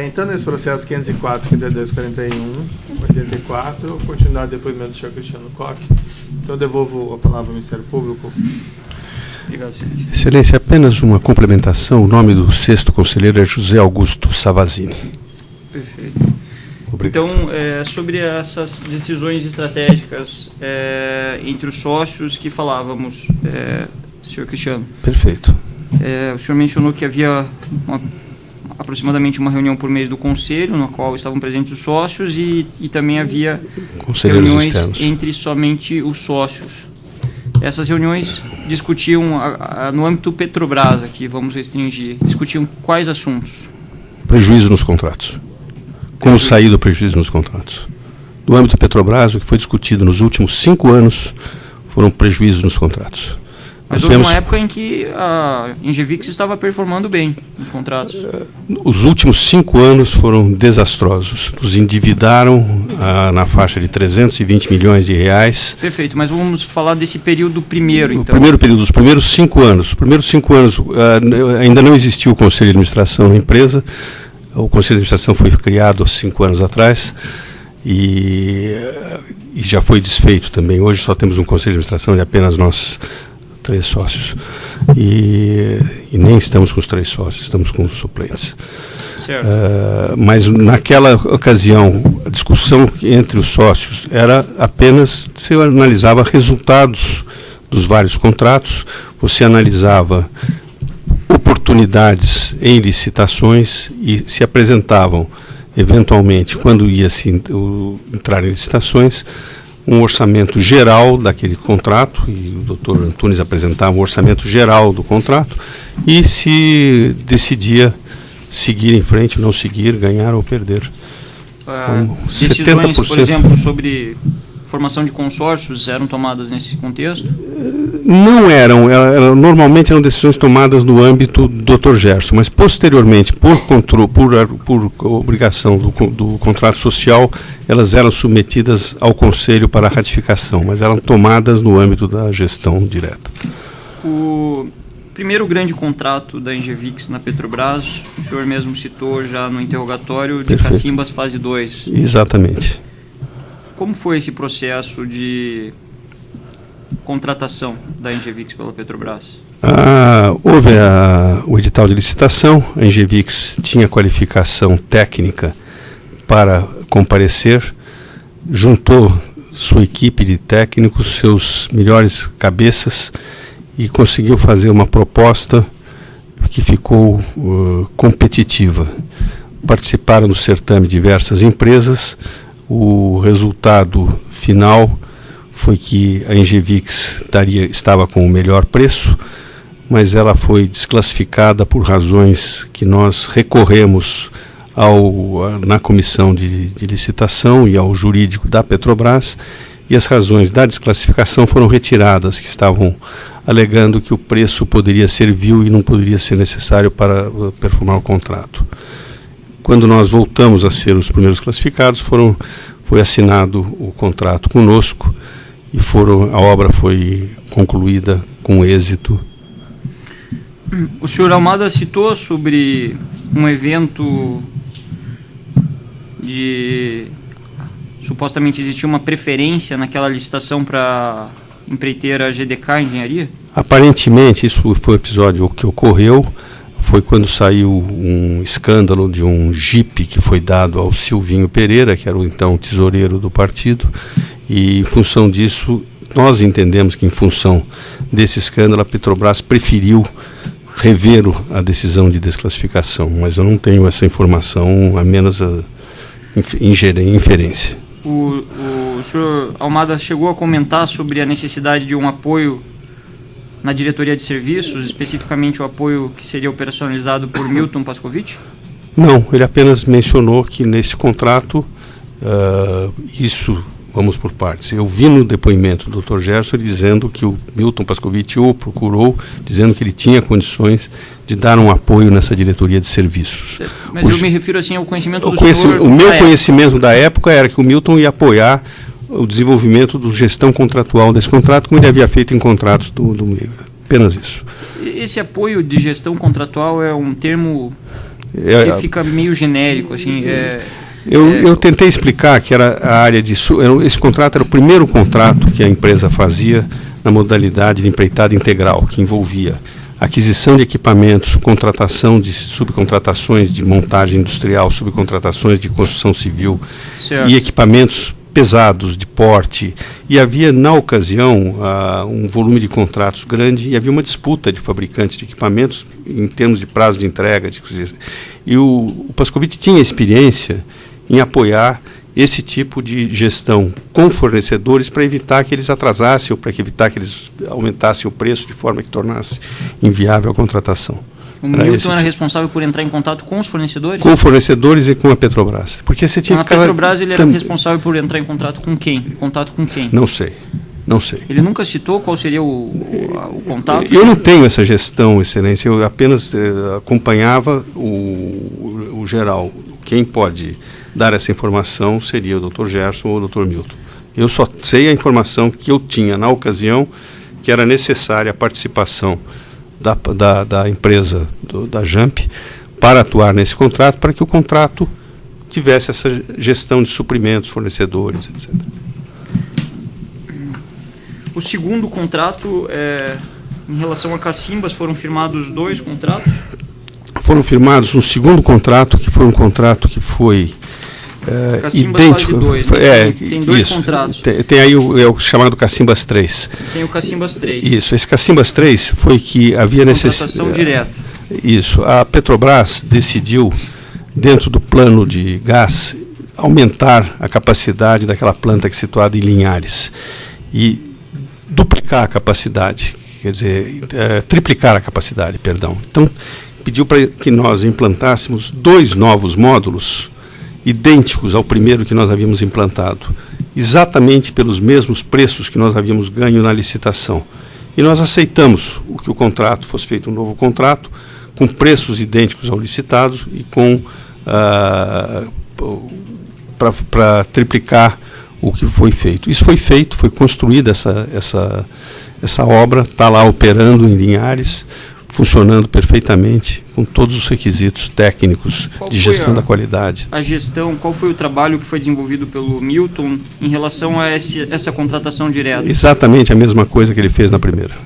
Então, nesse processo 504, 52, 41, 84, continuar o depoimento do senhor Cristiano Koch. Então, eu devolvo a palavra ao Ministério Público. Obrigado, senhor. Excelência, apenas uma complementação. O nome do sexto conselheiro é José Augusto Savazini. Perfeito. Obrigado. Então, sobre essas decisões estratégicas entre os sócios que falávamos, senhor Cristiano. Perfeito. O senhor mencionou que havia aproximadamente uma reunião por mês do conselho, na qual estavam presentes os sócios, e também havia reuniões externos entre somente os sócios. Essas reuniões discutiam, no âmbito Petrobras, aqui vamos restringir, discutiam quais assuntos? Prejuízo nos contratos. Como sair do prejuízo nos contratos. No âmbito Petrobras, o que foi discutido nos últimos 5 anos foram prejuízos nos contratos. Mas houve uma época em que a Engevix estava performando bem nos contratos. Os últimos 5 anos foram desastrosos. Nos endividaram na faixa de 320 milhões de reais. Perfeito, mas vamos falar desse período primeiro, então. O primeiro período, os primeiros 5 anos. Os primeiros 5 anos ainda não existia o Conselho de Administração da empresa. O Conselho de Administração foi criado há 5 anos atrás e já foi desfeito também. Hoje só temos um Conselho de Administração de apenas nós 3 sócios. E nem estamos com os 3 sócios, estamos com os suplentes. Mas naquela ocasião, a discussão entre os sócios era apenas, você analisava resultados dos vários contratos, você analisava oportunidades em licitações e se apresentavam, eventualmente, quando ia entrar em licitações, um orçamento geral daquele contrato, e o doutor Antunes apresentava um orçamento geral do contrato, e se decidia seguir em frente, não seguir, ganhar ou perder. Decisões, por exemplo, sobre formação de consórcios eram tomadas nesse contexto? Não eram, normalmente eram decisões tomadas no âmbito do Dr. Gerson, mas posteriormente, por obrigação do contrato social, elas eram submetidas ao Conselho para ratificação, mas eram tomadas no âmbito da gestão direta. O primeiro grande contrato da Engevix na Petrobras, o senhor mesmo citou já no interrogatório, de Perfeito. Cacimbas fase 2. Exatamente. Como foi esse processo de contratação da Engevix pela Petrobras? Houve o edital de licitação, a Engevix tinha qualificação técnica para comparecer, juntou sua equipe de técnicos, seus melhores cabeças, e conseguiu fazer uma proposta que ficou competitiva. Participaram do certame diversas empresas. O resultado final foi que a Engevix estava com o melhor preço, mas ela foi desclassificada por razões que nós recorremos na comissão de licitação e ao jurídico da Petrobras, e as razões da desclassificação foram retiradas, que estavam alegando que o preço poderia ser vil e não poderia ser necessário para performar o contrato. Quando nós voltamos a ser os primeiros classificados, foi assinado o contrato conosco e a obra foi concluída com êxito. O senhor Almada citou sobre um evento de supostamente existia uma preferência naquela licitação para empreiteira GDK Engenharia? Aparentemente, isso foi um episódio que ocorreu. Foi quando saiu um escândalo de um jipe que foi dado ao Silvinho Pereira, que era o então tesoureiro do partido, e em função disso, nós entendemos que em função desse escândalo, a Petrobras preferiu rever a decisão de desclassificação, mas eu não tenho essa informação, a menos inferência. O senhor Almada chegou a comentar sobre a necessidade de um apoio na diretoria de serviços, especificamente o apoio que seria operacionalizado por Milton Pascovitch? Não, ele apenas mencionou que nesse contrato, vamos por partes. Eu vi no depoimento do Dr. Gerson dizendo que o Milton Pascovitch o procurou, dizendo que ele tinha condições de dar um apoio nessa diretoria de serviços. Mas eu me refiro assim ao conhecimento do senhor... O meu conhecimento da época era que o Milton ia apoiar o desenvolvimento da gestão contratual desse contrato, como ele havia feito em contratos do meio. Apenas isso. Esse apoio de gestão contratual é um termo Porque fica meio genérico, assim. Eu tentei explicar que era a área de... Esse contrato era o primeiro contrato que a empresa fazia na modalidade de empreitada integral, que envolvia aquisição de equipamentos, contratação de subcontratações de montagem industrial, subcontratações de construção civil, certo, e equipamentos pesados de porte. E havia, na ocasião, um volume de contratos grande e havia uma disputa de fabricantes de equipamentos em termos de prazo de entrega. E o Pascovitch tinha experiência em apoiar esse tipo de gestão com fornecedores para evitar que eles atrasassem ou para evitar que eles aumentassem o preço de forma que tornasse inviável a contratação. O Milton era responsável por entrar em contato com os fornecedores? Com fornecedores e com a Petrobras. Porque você tinha na Petrobras ele era responsável por entrar em contato com quem? Contato com quem? Não sei. Não sei. Ele nunca citou qual seria o contato? Eu não tenho essa gestão, Excelência. Eu apenas acompanhava o geral. Quem pode dar essa informação seria o Dr. Gerson ou o Dr. Milton. Eu só sei a informação que eu tinha na ocasião, que era necessária a participação da empresa, da JAMP, para atuar nesse contrato, para que o contrato tivesse essa gestão de suprimentos, fornecedores, etc. O segundo contrato, em relação a Cacimbas, foram firmados 2 contratos? Foram firmados um segundo contrato, que foi um contrato que foi idêntico. Fase 2, né? Tem 2 contratos. Tem aí o chamado Cacimbas 3. Tem o Cacimbas 3. Isso, esse Cacimbas 3 foi que havia necessidade. Contratação direta. Isso, a Petrobras decidiu, dentro do plano de gás, aumentar a capacidade daquela planta que é situada em Linhares e duplicar a capacidade, quer dizer, triplicar a capacidade, perdão. Então, pediu para que nós implantássemos 2 novos módulos idênticos ao primeiro que nós havíamos implantado, exatamente pelos mesmos preços que nós havíamos ganho na licitação. E nós aceitamos que o contrato fosse feito um novo contrato, com preços idênticos ao licitados e para triplicar o que foi feito. Isso foi feito, foi construída essa obra, está lá operando em Linhares, funcionando perfeitamente, com todos os requisitos técnicos de gestão da qualidade. A gestão, qual foi o trabalho que foi desenvolvido pelo Milton em relação a essa contratação direta? Exatamente a mesma coisa que ele fez na primeira.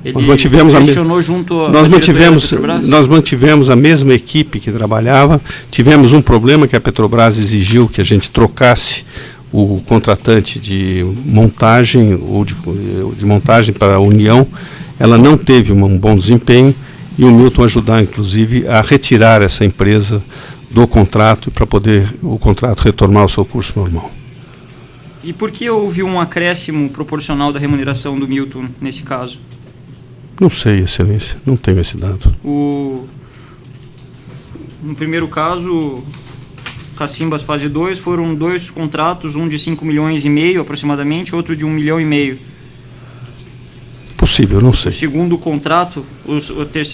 Ele pressionou junto a nós mantivemos a mesma equipe que trabalhava. Tivemos um problema que a Petrobras exigiu que a gente trocasse o contratante de montagem ou de montagem para a União. Ela não teve um bom desempenho e o Milton ajudar, inclusive, a retirar essa empresa do contrato para poder o contrato retornar ao seu curso normal. E por que houve um acréscimo proporcional da remuneração do Milton nesse caso? Não sei, Excelência, não tenho esse dado. No primeiro caso, Cacimbas fase 2, foram 2 contratos, um de 5,5 milhões aproximadamente, outro de 1,5 milhão. Possível, não sei. O segundo contrato,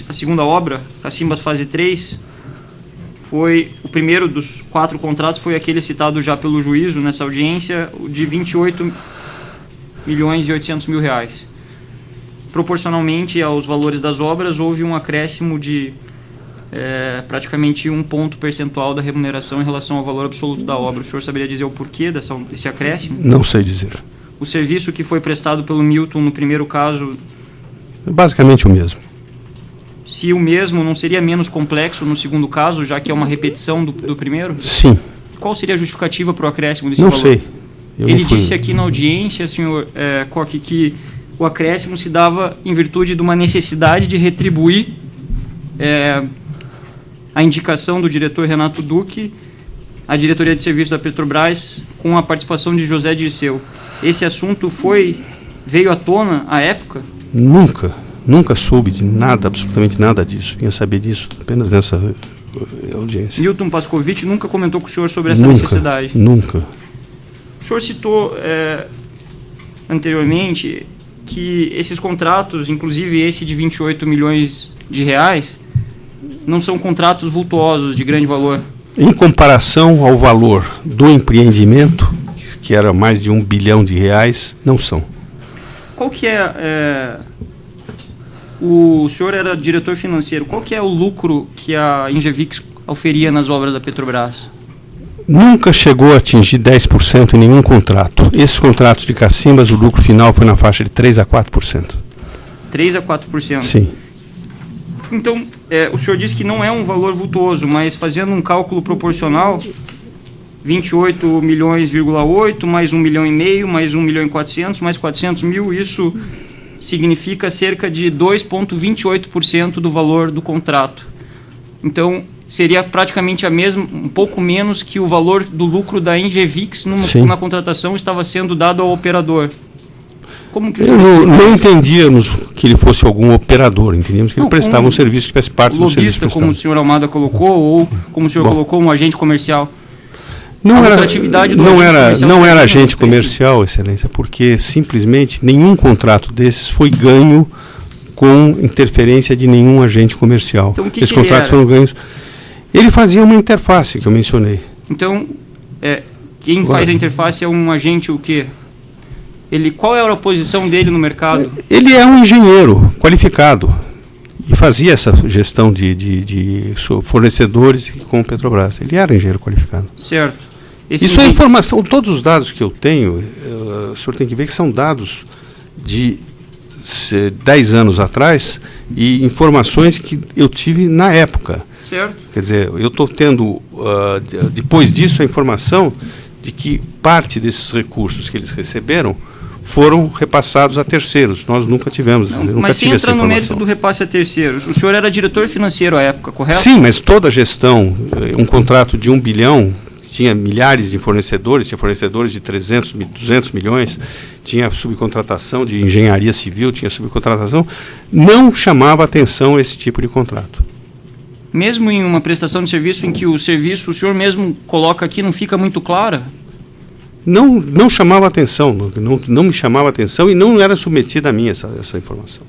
a segunda obra, Cacimbas fase 3, foi o primeiro dos 4 contratos, foi aquele citado já pelo juízo nessa audiência, de 28 milhões e 800 mil reais. Proporcionalmente aos valores das obras, houve um acréscimo de praticamente 1 ponto percentual da remuneração em relação ao valor absoluto da obra. O senhor saberia dizer o porquê desse acréscimo? Não sei dizer. O serviço que foi prestado pelo Milton no primeiro caso... É basicamente o mesmo. Se o mesmo, não seria menos complexo no segundo caso, já que é uma repetição do primeiro? Sim. Qual seria a justificativa para o acréscimo desse valor? Não sei. Ele disse aqui na audiência, senhor Koch, que o acréscimo se dava em virtude de uma necessidade de retribuir a indicação do diretor Renato Duque à diretoria de serviços da Petrobras com a participação de José Dirceu. Esse assunto veio à tona à época? Nunca soube de nada, absolutamente nada disso. Vinha saber disso apenas nessa audiência. Milton Pascovitch nunca comentou com o senhor sobre essa necessidade? Nunca. O senhor citou anteriormente que esses contratos, inclusive esse de 28 milhões de reais, não são contratos vultuosos de grande valor. Em comparação ao valor do empreendimento, que era mais de 1 bilhão de reais, não são. Qual que é O senhor era diretor financeiro. Qual que é o lucro que a Engevix oferia nas obras da Petrobras? Nunca chegou a atingir 10% em nenhum contrato. Esses contratos de Cacimbas, o lucro final foi na faixa de 3 a 4%. 3 a 4%? Sim. Então, o senhor disse que não é um valor vultuoso, mas fazendo um cálculo proporcional, 28 milhões,8, mais 1,5 milhão, mais 1 milhão e 400, mais 400 mil, isso significa cerca de 2,28% do valor do contrato. Então, seria praticamente a mesma, um pouco menos que o valor do lucro da Engevix na contratação estava sendo dado ao operador. Como que o senhor não entendíamos que ele fosse algum operador, entendíamos que ele prestava um serviço que fizesse parte do serviço prestado. Como o senhor Almada colocou, ou como o senhor colocou, um agente comercial. Não era agente comercial, Excelência, porque simplesmente nenhum contrato desses foi ganho com interferência de nenhum agente comercial. Então, esses contratos foram ganhos. Ele fazia uma interface, que eu mencionei. Então, quem faz a interface é um agente o quê? Qual era a posição dele no mercado? Ele é um engenheiro qualificado e fazia essa gestão de fornecedores com Petrobras. Ele era engenheiro qualificado. Certo. Isso é informação, todos os dados que eu tenho, o senhor tem que ver que são dados de 10 anos atrás e informações que eu tive na época. Certo. Quer dizer, eu estou tendo, depois disso, a informação de que parte desses recursos que eles receberam foram repassados a terceiros. Nós nunca tivemos. Mas sem entrar no mérito do repasse a terceiros, o senhor era diretor financeiro à época, correto? Sim, mas toda a gestão, um contrato de 1 bilhão, tinha milhares de fornecedores, tinha fornecedores de 300, 200 milhões, tinha subcontratação de engenharia civil, tinha subcontratação, não chamava atenção esse tipo de contrato. Mesmo em uma prestação de serviço em que o serviço, o senhor mesmo coloca aqui, não fica muito clara? Não chamava atenção, não me chamava atenção e não era submetida a mim essa informação.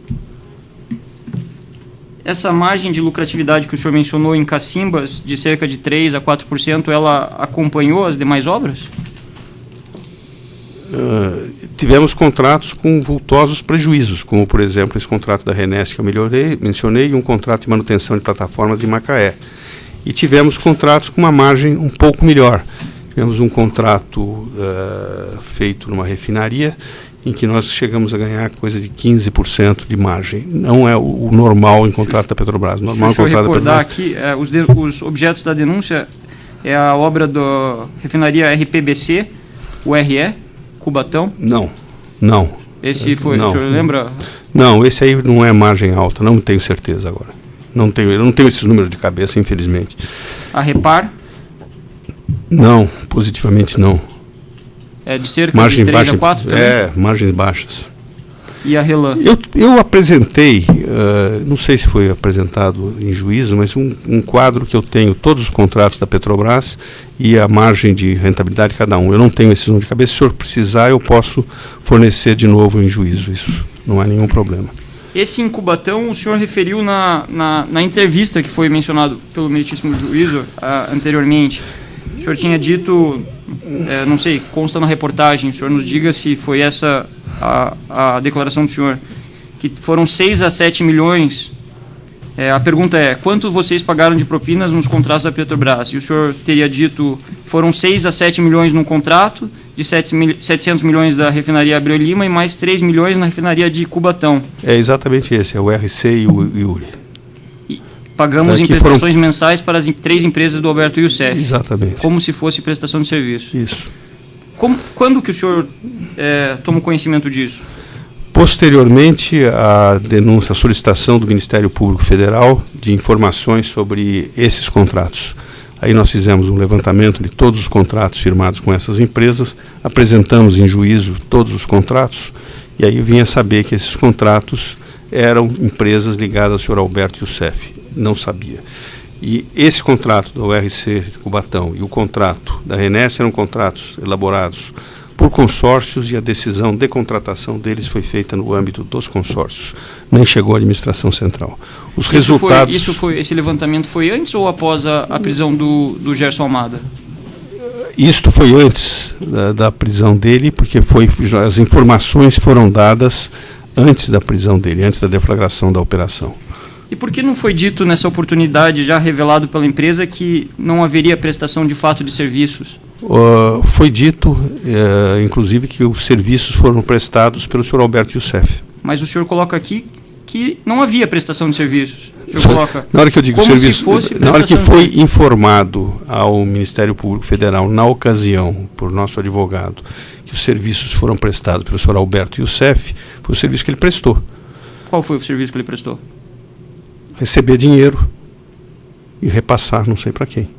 Essa margem de lucratividade que o senhor mencionou em Cacimbas, de cerca de 3 a 4%, ela acompanhou as demais obras? Tivemos contratos com vultosos prejuízos, como, por exemplo, esse contrato da Renesc que eu mencionei, e um contrato de manutenção de plataformas em Macaé. E tivemos contratos com uma margem um pouco melhor. Tivemos um contrato feito numa refinaria, em que nós chegamos a ganhar coisa de 15% de margem. Não é o normal em contrato da Petrobras. Normal se eu recordar aqui, os objetos da denúncia é a obra da refinaria RPBC, URE, Cubatão? Não. Esse foi, o senhor lembra? Não, esse aí não é margem alta, não tenho certeza agora. Eu não tenho esses números de cabeça, infelizmente. A Repar? Não, positivamente não. É de cerca de 3 a 4 também? Margens baixas. E a Relan? Eu apresentei, não sei se foi apresentado em juízo, mas um quadro que eu tenho, todos os contratos da Petrobras e a margem de rentabilidade de cada um. Eu não tenho esse número de cabeça, se o senhor precisar eu posso fornecer de novo em juízo, isso não há nenhum problema. Esse em Cubatão o senhor referiu na entrevista que foi mencionado pelo meritíssimo juízo anteriormente. O senhor tinha dito, não sei, consta na reportagem, o senhor nos diga se foi essa a declaração do senhor, que foram 6 a 7 milhões. A pergunta é, quanto vocês pagaram de propinas nos contratos da Petrobras? E o senhor teria dito, foram 6 a 7 milhões num contrato, de 700 milhões da refinaria Abreu Lima e mais 3 milhões na refinaria de Cubatão. É exatamente esse, é o RC e o IURI. Pagamos em prestações mensais para as 3 empresas do Alberto Youssef. Exatamente. Como se fosse prestação de serviço. Isso. Quando que o senhor tomou conhecimento disso? Posteriormente, a denúncia, a solicitação do Ministério Público Federal de informações sobre esses contratos. Aí nós fizemos um levantamento de todos os contratos firmados com essas empresas, apresentamos em juízo todos os contratos, e aí eu vinha saber que esses contratos eram empresas ligadas ao senhor Alberto Youssef. Não sabia. E esse contrato da URC de Cubatão e o contrato da Renesc eram contratos elaborados por consórcios e a decisão de contratação deles foi feita no âmbito dos consórcios. Nem chegou à administração central. Os resultados... Esse levantamento foi antes ou após a prisão do Gerson Almada? Isto foi antes da prisão dele, porque as informações foram dadas antes da prisão dele, antes da deflagração da operação. E por que não foi dito nessa oportunidade, já revelado pela empresa, que não haveria prestação de fato de serviços? Foi dito, inclusive, que os serviços foram prestados pelo senhor Alberto Youssef. Mas o senhor coloca aqui que não havia prestação de serviços. O senhor coloca na hora que eu digo como serviço, se fosse na hora que foi informado ao Ministério Público Federal, na ocasião, por nosso advogado, que os serviços foram prestados pelo senhor Alberto Youssef, foi o serviço que ele prestou. Qual foi o serviço que ele prestou? Receber dinheiro e repassar, não sei para quem.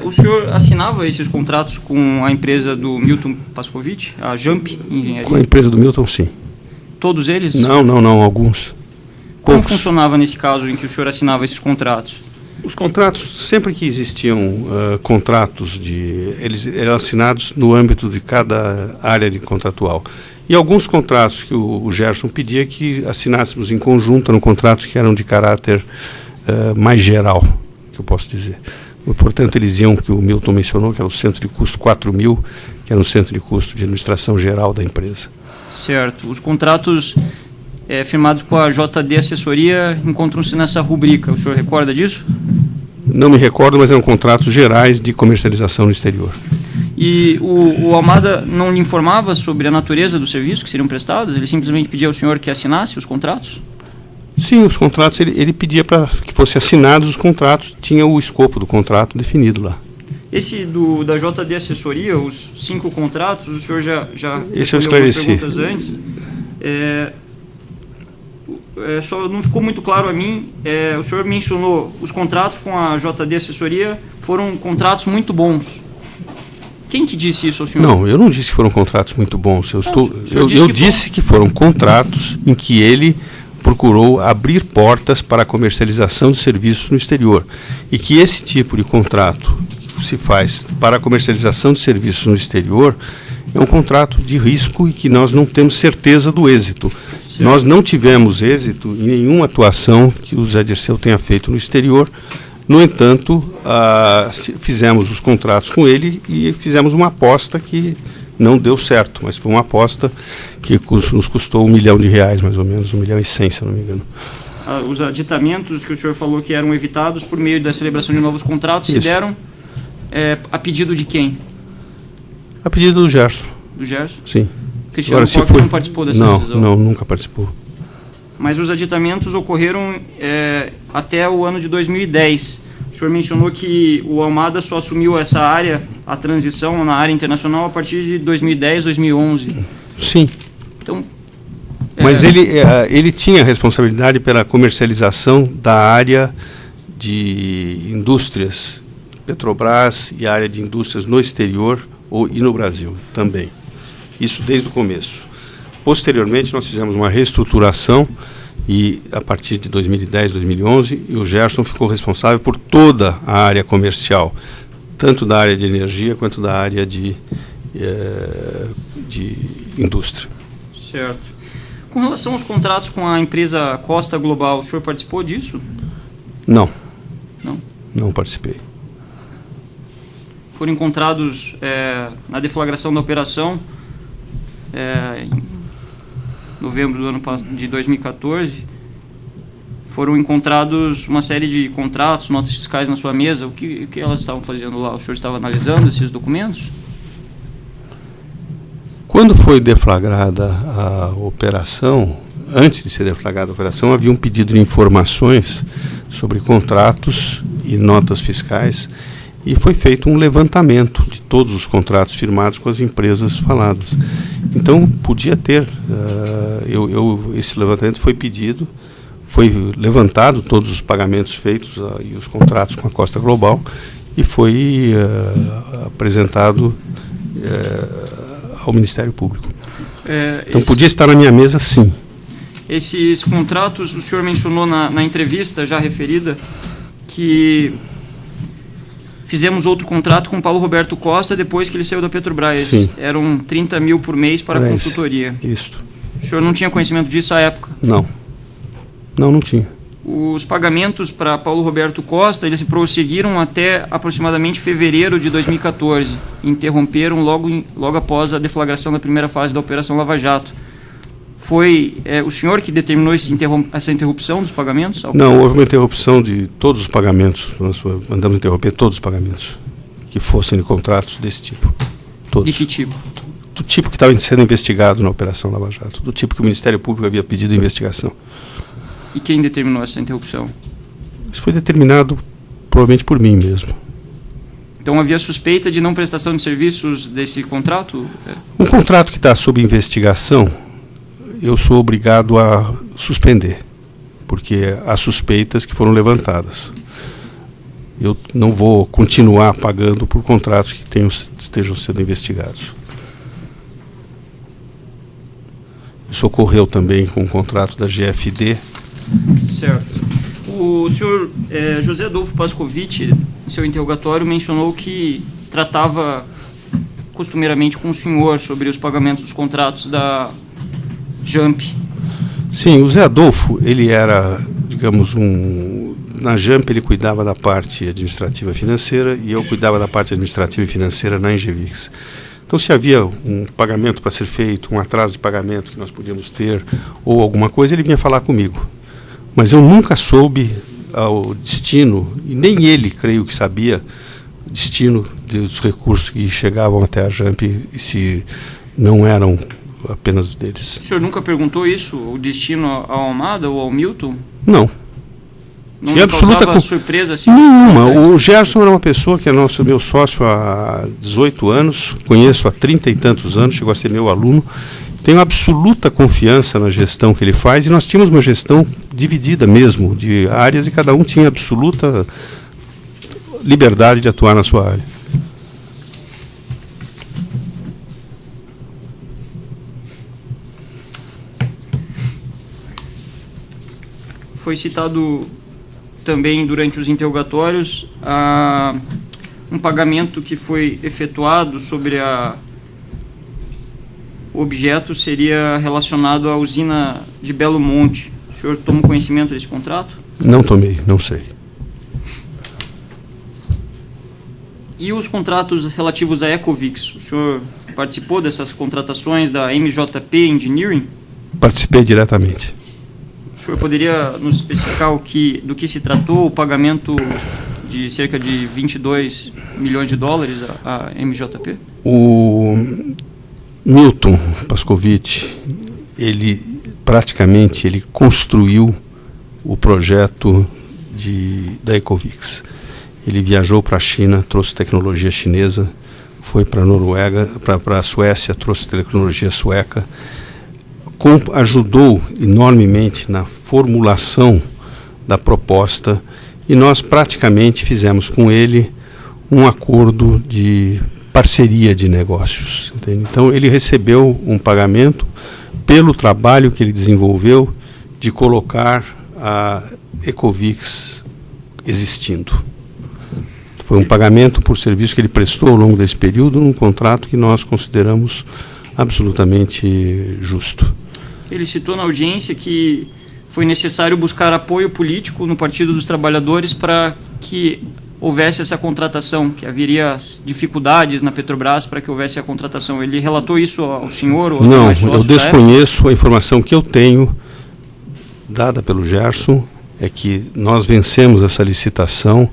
O senhor assinava esses contratos com a empresa do Milton Pascovitch, a Jump Engenharia? Com a empresa do Milton, sim. Todos eles? Não, alguns. Como funcionava nesse caso em que o senhor assinava esses contratos? Os contratos, sempre que existiam contratos, eles eram assinados no âmbito de cada área de contratual. E alguns contratos que o Gerson pedia que assinássemos em conjunto, eram contratos que eram de caráter mais geral, que eu posso dizer. Portanto, eles iam, que o Milton mencionou, que era o centro de custo 4.000, que era o centro de custo de administração geral da empresa. Certo. Os contratos firmados com a JD Assessoria encontram-se nessa rubrica. O senhor recorda disso? Não me recordo, mas eram contratos gerais de comercialização no exterior. E o Almada não lhe informava sobre a natureza dos serviços que seriam prestados? Ele simplesmente pedia ao senhor que assinasse os contratos? Sim, os contratos, ele pedia para que fossem assinados os contratos, tinha o escopo do contrato definido lá. Esse da JD Assessoria, os 5 contratos, o senhor já esse eu esclareci. Perguntas antes. Só não ficou muito claro a mim, o senhor mencionou os contratos com a JD Assessoria foram contratos muito bons. Quem que disse isso ao senhor? Não, eu não disse que foram contratos muito bons. Eu disse que foram contratos em que ele procurou abrir portas para a comercialização de serviços no exterior. E que esse tipo de contrato que se faz para a comercialização de serviços no exterior é um contrato de risco e que nós não temos certeza do êxito. Certo. Nós não tivemos êxito em nenhuma atuação que o Zé Dirceu tenha feito no exterior. No entanto, fizemos os contratos com ele e fizemos uma aposta que não deu certo, mas foi uma aposta que nos custou R$1 milhão, mais ou menos, 1,1 milhão, se não me engano. Os aditamentos que o senhor falou que eram evitados por meio da celebração de novos contratos se deram a pedido de quem? A pedido do Gerson. Do Gerson? Sim. Cristiano Koch não participou dessa decisão? Não, nunca participou. Mas os aditamentos ocorreram até o ano de 2010. O senhor mencionou que o Almada só assumiu essa área, a transição na área internacional, a partir de 2010, 2011. Sim. Então, mas ele tinha responsabilidade pela comercialização da área de indústrias, Petrobras e a área de indústrias no exterior e no Brasil também. Isso desde o começo. Posteriormente, nós fizemos uma reestruturação e, a partir de 2010, 2011, o Gerson ficou responsável por toda a área comercial, tanto da área de energia quanto da área de indústria. Certo. Com relação aos contratos com a empresa Costa Global, o senhor participou disso? Não. Não? Não participei. Foram encontrados na deflagração da operação em novembro do ano de 2014, foram encontrados uma série de contratos, notas fiscais na sua mesa. O que elas estavam fazendo lá? O senhor estava analisando esses documentos? Quando foi deflagrada a operação, antes de ser deflagrada a operação, havia um pedido de informações sobre contratos e notas fiscais e foi feito um levantamento de todos os contratos firmados com as empresas faladas. Então, podia ter, esse levantamento foi pedido, foi levantado todos os pagamentos feitos e os contratos com a Costa Global e foi apresentado ao Ministério Público. Então, podia estar na minha mesa, sim. Esses contratos, o senhor mencionou na entrevista já referida que fizemos outro contrato com o Paulo Roberto Costa depois que ele saiu da Petrobras. Sim. Eram 30 mil por mês para a consultoria. Isso. O senhor não tinha conhecimento disso à época? Não. Não tinha. Os pagamentos para Paulo Roberto Costa, eles se prosseguiram até aproximadamente fevereiro de 2014, interromperam logo após a deflagração da primeira fase da Operação Lava Jato. Foi o senhor que determinou essa interrupção dos pagamentos? Não, houve uma interrupção de todos os pagamentos. Nós mandamos interromper todos os pagamentos que fossem de contratos desse tipo. Todos. De que tipo? Do tipo que estava sendo investigado na Operação Lava Jato, do tipo que o Ministério Público havia pedido investigação. E quem determinou essa interrupção? Isso foi determinado provavelmente por mim mesmo. Então havia suspeita de não prestação de serviços desse contrato? Um contrato que está sob investigação, eu sou obrigado a suspender, porque há suspeitas que foram levantadas. Eu não vou continuar pagando por contratos que estejam sendo investigados. Isso ocorreu também com o contrato da GFD. Certo. O senhor José Adolfo Pascovitch, em seu interrogatório, mencionou que tratava costumeiramente com o senhor sobre os pagamentos dos contratos da JAMP. Sim, o Zé Adolfo, ele era, digamos, na JAMP ele cuidava da parte administrativa e financeira e eu cuidava da parte administrativa e financeira na Engevix. Então, se havia um pagamento para ser feito, um atraso de pagamento que nós podíamos ter ou alguma coisa, ele vinha falar comigo. Mas eu nunca soube o destino, e nem ele, creio que sabia, o destino dos recursos que chegavam até a JAMP e se não eram apenas deles. O senhor nunca perguntou isso, o destino ao Almada ou ao Milton? Não. Não causava surpresa assim? Nenhuma. O Gerson era uma pessoa que é meu sócio há 18 anos, conheço há 30 e tantos anos, chegou a ser meu aluno. Tenho absoluta confiança na gestão que ele faz e nós tínhamos uma gestão dividida mesmo, de áreas, e cada um tinha absoluta liberdade de atuar na sua área. Foi citado também durante os interrogatórios um pagamento que foi efetuado sobre o objeto seria relacionado à usina de Belo Monte. O senhor tomou conhecimento desse contrato? Não tomei, não sei. E os contratos relativos à Ecovix? O senhor participou dessas contratações da MJP Engineering? Participei diretamente. O senhor poderia nos especificar do que se tratou o pagamento de cerca de 22 milhões de dólares à MJP? O Milton Pascovitch, ele praticamente construiu o projeto da Ecovix. Ele viajou para a China, trouxe tecnologia chinesa, foi para a Noruega, para a Suécia, trouxe tecnologia sueca, ajudou enormemente na formulação da proposta e nós praticamente fizemos com ele um acordo de parceria de negócios. Entende? Então ele recebeu um pagamento pelo trabalho que ele desenvolveu de colocar a Ecovix existindo. Foi um pagamento por serviço que ele prestou ao longo desse período, num contrato que nós consideramos absolutamente justo. Ele citou na audiência que foi necessário buscar apoio político no Partido dos Trabalhadores para que houvesse essa contratação, que haveria dificuldades na Petrobras para que houvesse a contratação. Ele relatou isso ao senhor? Ou não, eu desconheço. A informação que eu tenho, dada pelo Gerson, é que nós vencemos essa licitação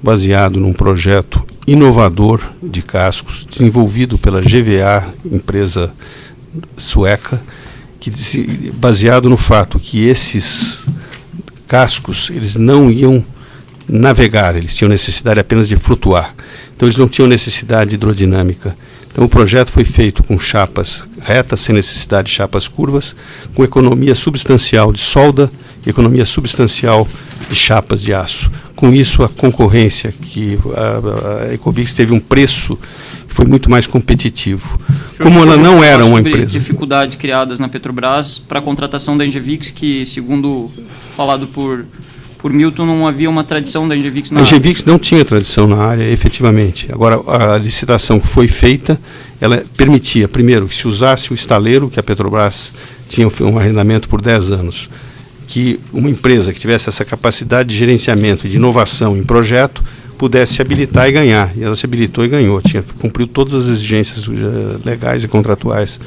baseado num projeto inovador de cascos, desenvolvido pela GVA, empresa sueca, baseado no fato que esses cascos eles não iam navegar, eles tinham necessidade apenas de flutuar. Então eles não tinham necessidade de hidrodinâmica. Então o projeto foi feito com chapas retas, sem necessidade de chapas curvas, com economia substancial de solda, economia substancial de chapas de aço. Com isso, a concorrência, que a Ecovix teve um preço que foi muito mais competitivo. Como ela não era uma empresa... dificuldades criadas na Petrobras para a contratação da Engevix, que, segundo falado por Milton, não havia uma tradição da Engevix na área. A Engevix não tinha tradição na área, efetivamente. Agora, a licitação que foi feita, ela permitia, primeiro, que se usasse o estaleiro, que a Petrobras tinha um arrendamento por 10 anos, que uma empresa que tivesse essa capacidade de gerenciamento, de inovação em projeto, pudesse se habilitar e ganhar. E ela se habilitou e ganhou. Cumpriu todas as exigências legais e contratuais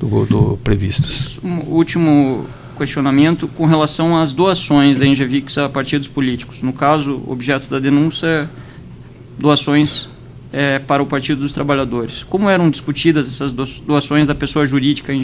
do previstas. Um último questionamento com relação às doações da Engevix a partidos políticos. No caso, objeto da denúncia é doações para o Partido dos Trabalhadores. Como eram discutidas essas doações da pessoa jurídica